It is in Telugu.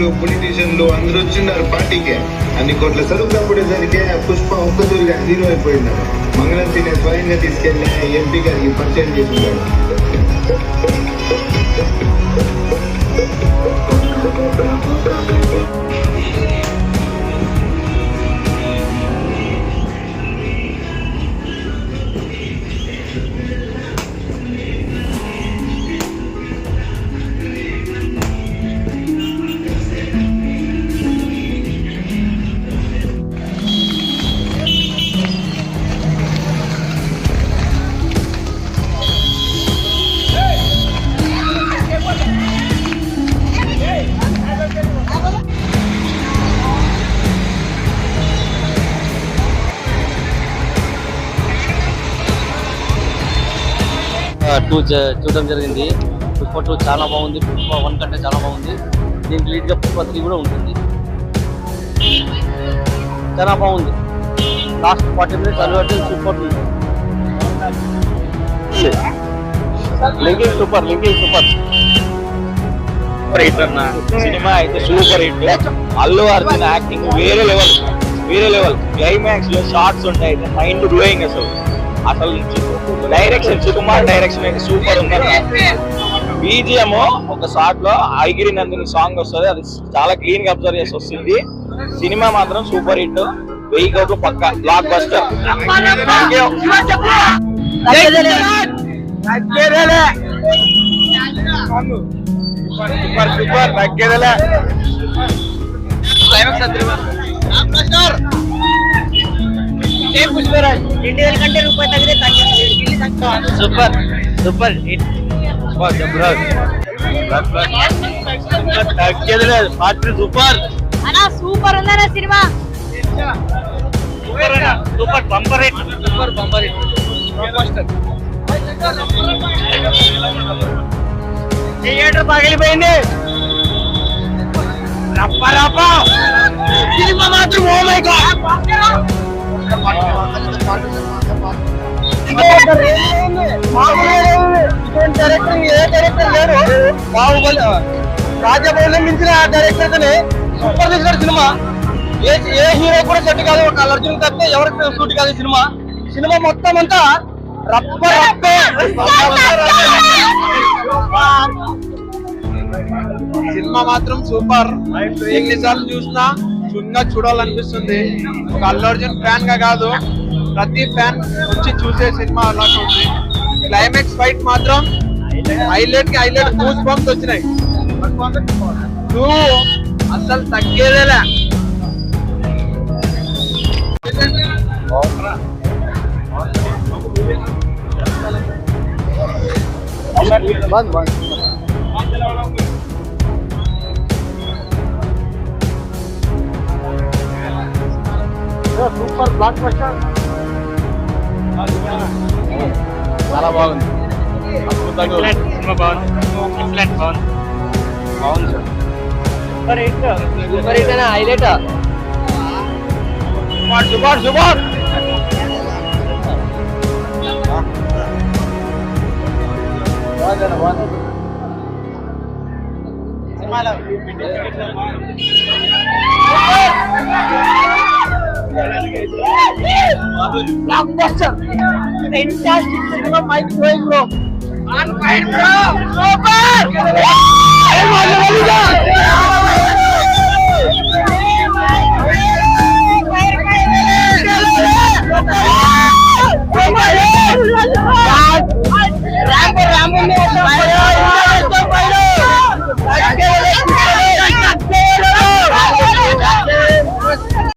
హీరోయిన్లు పొలిటీషియన్లు అందరూ వచ్చిన్నారు పార్టీకే. అన్ని కోట్ల సరుకు తప్పుడేసరికి పుష్ప ఒక్కతూరుగా హీరో అయిపోయింది. మంగళం సీనే స్వయంగా తీసుకెళ్లి ఎంపీ గారికి పరిచయం చేసిందాడు. చూడడం జరిగింది. పుష్ప 2 చాలా బాగుంది. పుష్ప 1 కంటే చాలా బాగుంది. దీనికి లీడ్ గా పుష్ప 3 కూడా ఉంటుంది. చాలా బాగుంది. లాస్ట్ 40 minutes అలవాటు సూపర్ సూపర్ హిట్ అన్న. సినిమా అయితే super hit. Allu Arjun acting వేరే లెవెల్. క్లైమాక్స్ లో షార్ట్స్ ఉంటాయి, మైండ్ బ్లోయింగ్. అసలు డైరెక్షన్, సుకుమార్ డైరెక్షన్ అయితే సూపర్ ఉంది. బీజిఎం ఒక షాట్ లో ఐగిరి నందిని సాంగ్ వస్తుంది, అది చాలా క్లీన్ గా అబ్జర్వ్ చేసి వస్తుంది. సినిమా మాత్రం సూపర్ హిట్. 1000 కోట్లు పక్క బ్లాక్ బస్టర్. సూపర్ తగ్గేదలే. Super hit. సూపర్ ఉందన్న సినిమా. Super bumper hit. థియేటర్ పగిలిపోయింది. సినిమా మాత్రం oh my god. Baahubali Rajamouli మించిన డైరెక్టర్ సూపర్ చేసిన సినిమా. ఏ హీరో కూడా సెట్ కాదు. ఒక అర్జున్ తప్పితే ఎవరికి సూట్ కాదు సినిమా మొత్తం అంతా రప్పే. సినిమా మాత్రం సూపర్. ఎన్నిసార్లు చూసినా చూడాలనిపిస్తుంది. ఒక అల్లు అర్జున్ ఫ్యాన్ గా కాదు, ప్రతి ఫ్యాన్ వచ్చి చూసే సినిమా అలాగే ఉంది. క్లైమాక్స్ ఫైట్ మాత్రం హైలైట్ గూస్ బంప్స్ వచ్చినాయి. అసలు తగ్గేదేలే. Super block buster. చాలా బాగుంది. సినిమా బాగుంది సార్. సూపర్ హిట్ అయినా highlight. Super Blockbuster. Fantastic cinema, mind blowing bro. On fire bro. Super.